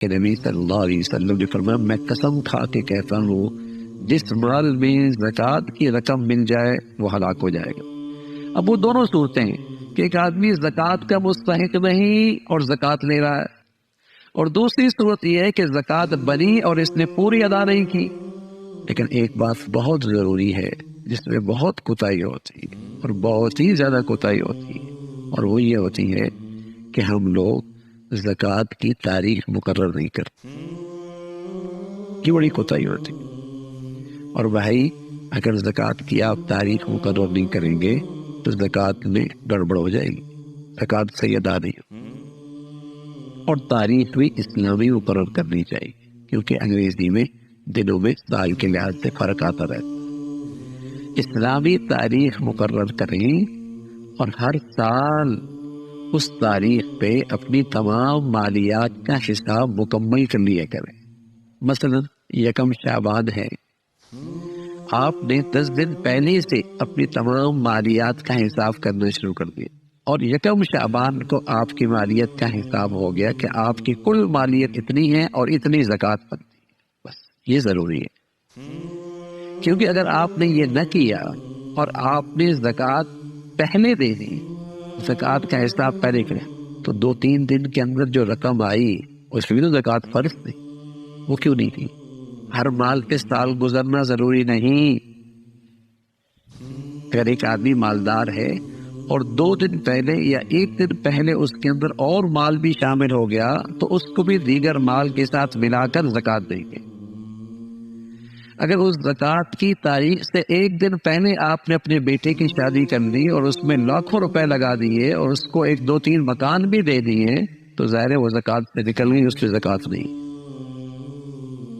کہ نبی صلی اللہ علیہ وسلم نے فرمایا میں قسم کھا کے کہتا ہوں جس مال میں زکوٰۃ کی رقم مل جائے وہ ہلاک ہو جائے گا۔ اب وہ دونوں صورتیں ہیں کہ ایک آدمی زکوٰۃ کا مستحق نہیں اور زکوٰۃ لے رہا ہے، اور دوسری صورت یہ ہے کہ زکوٰۃ بنی اور اس نے پوری ادا نہیں کی۔ لیکن ایک بات بہت ضروری ہے جس میں بہت کوتاہی ہوتی ہے اور بہت ہی زیادہ کوتاہی ہوتی ہے، اور وہ یہ ہوتی ہے کہ ہم لوگ زکوٰۃ کی تاریخ مقرر نہیں کرتے۔ یہ بڑی کوتاہی ہوتی ہے۔ اور بھائی اگر زکوٰۃ کی آپ تاریخ مقرر نہیں کریں گے تو زکوٰۃ میں گڑبڑ ہو جائے گی، زکوٰۃ صحیح ادا نہیں ہو۔ اور تاریخ بھی اسلامی مقرر کرنی چاہیے، کیونکہ انگریزی میں دنوں میں سال کے لحاظ سے فرق آتا رہتا ہے۔ اسلامی تاریخ مقرر کریں اور ہر سال اس تاریخ پہ اپنی تمام مالیات کا حساب مکمل کر لیا کریں۔ مثلا یکم شعبان ہے، آپ نے 10 دن پہلے سے اپنی تمام مالیات کا حساب کرنا شروع کر دیا، اور یکم شعبان کو آپ کی مالیت کا حساب ہو گیا کہ آپ کی کل مالیت اتنی ہے اور اتنی زکوٰۃ بنتی ہے۔ بس یہ ضروری ہے، کیونکہ اگر آپ نے یہ نہ کیا اور آپ نے زکوٰۃ پہلے دے دی، زکوٰۃ کا حساب پہلے کریں، تو 2-3 دن کے اندر جو رقم آئی اس پہ بھی تو زکوٰۃ فرض تھی، وہ کیوں نہیں تھی؟ ہر مال پہ سال گزرنا ضروری نہیں۔ اگر ایک آدمی مالدار ہے اور 2 دن پہلے یا 1 دن پہلے اس کے اندر اور مال بھی شامل ہو گیا تو اس کو بھی دیگر مال کے ساتھ ملا کر زکوٰۃ دیں گے۔ اگر اس زکوٰۃ کی تاریخ سے 1 دن پہلے آپ نے اپنے بیٹے کی شادی کر لی اور اس میں لاکھوں روپے لگا دیے اور اس کو 1-2-3 مکان بھی دے دیے تو ظاہر ہے وہ زکوٰۃ سے نکل گئی، اس پہ زکوٰۃ نہیں،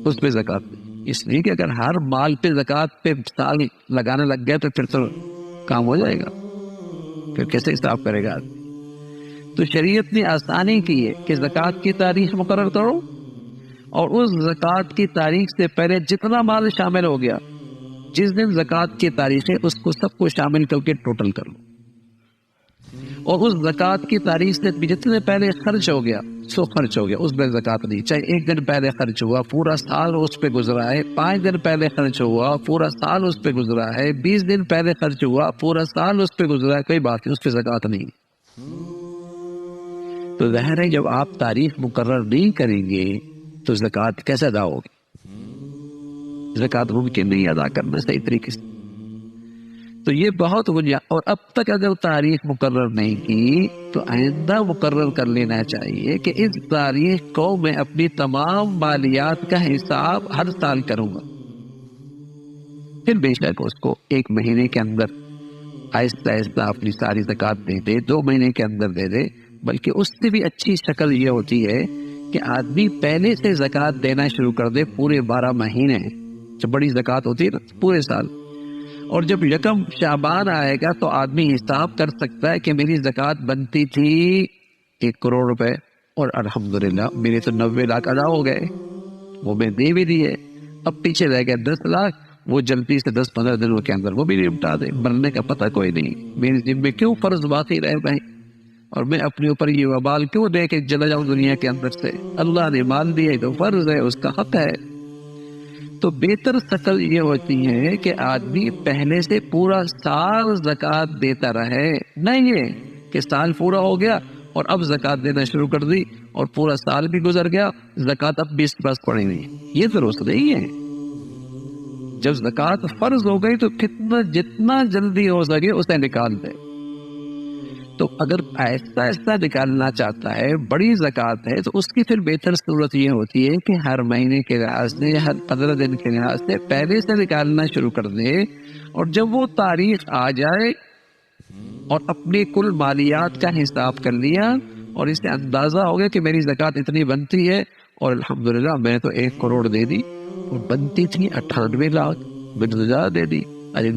اس پہ زکوٰۃ نہیں۔ اس لیے کہ اگر ہر مال پہ زکوٰۃ پہ سال لگانے لگ گئے تو پھر تو کام ہو جائے گا، پھر کیسے حساب کرے گا آدمی؟ تو شریعت نے آسانی کی ہے کہ زکوٰۃ کی تاریخ مقرر کرو، اور اس زکوٰۃ کی تاریخ سے پہلے جتنا مال شامل ہو گیا، جس دن زکوٰۃ کی تاریخ ہے اس کو سب کو شامل کر کے ٹوٹل کر لو، اور اس زکوٰۃ کی تاریخ سے جتنے پہلے خرچ ہو گیا سو خرچ ہو گیا، اس میں زکوٰۃ نہیں، چاہے 1 دن پہلے خرچ ہوا پورا سال اس پہ گزرا ہے، 5 دن پہلے خرچ ہوا پورا سال اس پہ گزرا ہے، 20 دن پہلے خرچ ہوا پورا سال اس پہ گزرا ہے، کوئی بات نہیں، اس پہ زکوٰۃ نہیں۔ تو ظاہر ہے جب آپ تاریخ مقرر نہیں کریں گے تو زکوٰۃ کیسے ادا ہوگی؟ زکوٰۃ ممکن نہیں ادا کرنا صحیح طریقے سے۔ تو یہ بہت اور اب تک اگر تاریخ مقرر نہیں کی تو آئندہ مقرر کر لینا چاہیے کہ اس تاریخ کو میں اپنی تمام مالیات کا حساب ہر سال کروں گا۔ پھر بے شک اس کو 1 مہینے کے اندر آہستہ آہستہ اپنی ساری زکوٰۃ دے دے، 2 مہینے کے اندر دے دے، بلکہ اس سے بھی اچھی شکل یہ ہوتی ہے کہ آدمی پہلے سے زکوٰۃ دینا شروع کر دے پورے 12 مہینے، جب بڑی زکوٰۃ ہوتی ہے نا پورے سال، اور جب یکم شعبان آئے گا تو آدمی حساب کر سکتا ہے کہ میری زکوٰۃ بنتی تھی 1 کروڑ روپے اور الحمدللہ میرے تو 90 لاکھ ادا ہو گئے، وہ میں دے بھی دیے، اب پیچھے رہ گئے 10 لاکھ، وہ جلدی سے 10-15 دنوں کے اندر وہ بھی نپٹا دے، مرنے کا پتہ کوئی نہیں، میرے ذمے کیوں فرض باقی رہ گئے، اور میں اپنے اوپر یہ وبال کیوں دے کے چلا جاؤں دنیا کے اندر سے؟ اللہ نے مال دیا تو فرض ہے، اس کا حق ہے۔ تو بہتر شکل یہ ہوتی ہے کہ آدمی پہلے سے پورا سال زکوٰۃ دیتا رہے، نہ یہ کہ سال پورا ہو گیا اور اب زکوٰۃ دینا شروع کر دی اور پورا سال بھی گزر گیا، زکوٰۃ اب بھی اس کے پاس پڑی نہیں، یہ درست نہیں ہے۔ جب زکوٰۃ فرض ہو گئی تو جتنا جلدی ہو سکے اسے نکال دے۔ تو اگر آہستہ آہستہ نکالنا چاہتا ہے، بڑی زکوٰۃ ہے، تو اس کی پھر بہتر صورت یہ ہوتی ہے کہ ہر مہینے کے لحاظ سے، ہر 15 دن کے لحاظ سے پہلے سے نکالنا شروع کر دے، اور جب وہ تاریخ آ جائے اور اپنی کل مالیات کا حساب کر لیا اور اسے اندازہ ہو گیا کہ میری زکوٰۃ اتنی بنتی ہے، اور الحمدللہ میں تو 1 کروڑ دے دی اور بنتی تھی 98 لاکھ، میں نے زیادہ دے دی،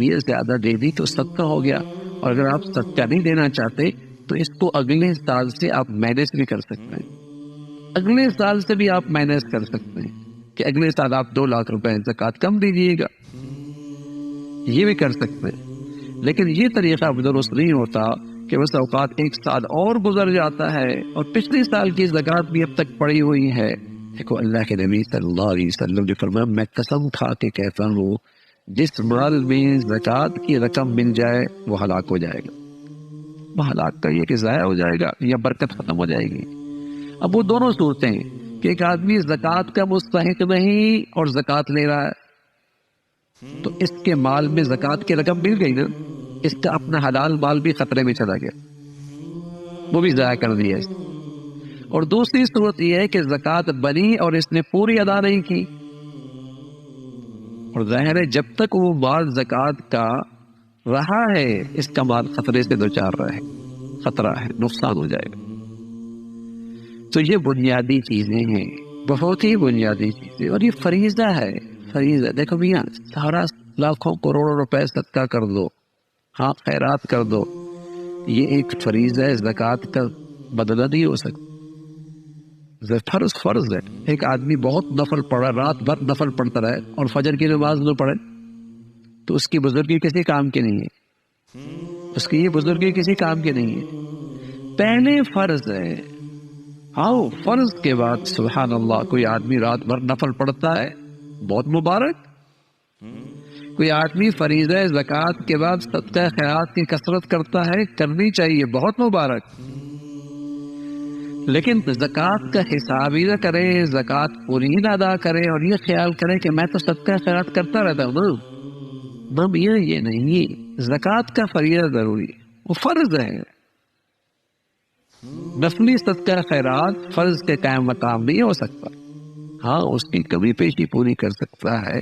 یہ زیادہ دے دی تو صدقہ ہو گیا۔ اور اگر آپ صدقہ نہیں دینا چاہتے تو اس کو اگلے سال سے آپ مینیج بھی کر سکتے ہیں، اگلے سال سے بھی آپ مینیج کر سکتے ہیں کہ اگلے سال آپ 2 لاکھ روپے زکوٰۃ کم دیجیے گا، یہ بھی کر سکتے ہیں۔ لیکن یہ طریقہ درست نہیں ہوتا کہ بس اوقات 1 سال اور گزر جاتا ہے اور پچھلے سال کی زکوٰۃ بھی اب تک پڑی ہوئی ہے، دیکھو اللہ کے نبی صلی اللہ علیہ وسلم نے فرمایا میں قسم کھا کے کہتا ہوں جس مال میں زکوٰۃ کی رقم مل جائے وہ ہلاک ہو جائے گا. وہ ہلاک کا یہ کہ ضائع ہو جائے گا یا برکت ختم ہو جائے گی. اب وہ دونوں صورتیں ہیں کہ ایک آدمی زکوٰۃ کا مستحق نہیں اور زکوٰۃ لے رہا ہے تو اس کے مال میں زکوٰۃ کی رقم مل گئی نا, اس کا اپنا حلال مال بھی خطرے میں چلا گیا, وہ بھی ضائع کر دیا اس نے. اور دوسری صورت یہ ہے کہ زکوٰۃ بنی اور اس نے پوری ادا نہیں کی, اور ظاہر ہے جب تک وہ مال زکوٰۃ کا رہا ہے اس کا مال خطرے سے دوچار رہا ہے, خطرہ ہے, نقصان ہو جائے گا. تو یہ بنیادی چیزیں ہیں, بہت ہی بنیادی چیزیں, اور یہ فریضہ ہے. فریضہ دیکھو میاں سارا لاکھوں کروڑوں روپے صدقہ کر دو, ہاں خیرات کر دو, یہ ایک فریضہ ہے, زکوٰۃ کا بدلہ نہیں ہو سکتا. فرض ہے. ایک آدمی بہت نفل پڑھا, رات بھر نفل پڑھتا رہے اور فجر کی نماز نہ پڑھے تو اس کی بزرگی کسی کام کی نہیں ہے, اس کی یہ بزرگی کسی کام کی نہیں ہے. پہلے فرض ہے, آؤ فرض کے بعد سبحان اللہ کوئی آدمی رات بھر نفل پڑھتا ہے بہت مبارک, کوئی آدمی فریضہ زکوٰۃ کے بعد صدقہ خیرات کی کثرت کرتا ہے, کرنی چاہیے, بہت مبارک. لیکن زکوٰۃ کا حساب ہی نہ کرے, زکوٰۃ پوری ہی نہ ادا کرے اور یہ خیال کرے کہ میں تو صدقہ خیرات کرتا رہتا ہوں نا, یہ نہیں. زکوٰۃ کا فریضہ ضروری ہے, وہ فرض ہے. نفلی صدقہ خیرات فرض کے قائم مقام نہیں ہو سکتا. ہاں اس کی کمی پیشی پوری کر سکتا ہے,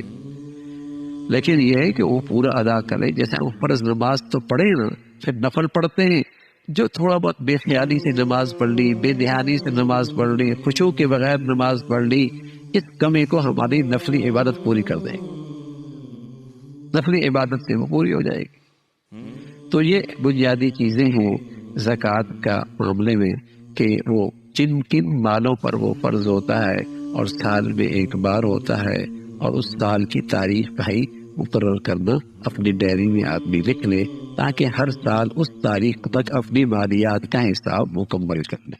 لیکن یہ ہے کہ وہ پورا ادا کرے. جیسے وہ فرض نماز تو پڑھے نا, پھر نفل پڑھتے ہیں جو تھوڑا بہت بے خیالی سے نماز پڑھ لی, بے دھیانی سے نماز پڑھ لی, خشوع کے بغیر نماز پڑھ لی, اس کمی کو ہماری نفلی عبادت پوری کر دیں, نفلی عبادت سے وہ پوری ہو جائے گی. تو یہ بنیادی چیزیں ہیں زکوٰۃ کا معاملے میں کہ وہ جن کن مالوں پر وہ فرض ہوتا ہے اور سال میں ایک بار ہوتا ہے, اور اس سال کی تاریخ بھائی مقرر کرنا اپنی ڈائری میں آدمی لکھ لے تاکہ ہر سال اس تاریخ تک اپنی مالیات کا حساب مکمل کر لے.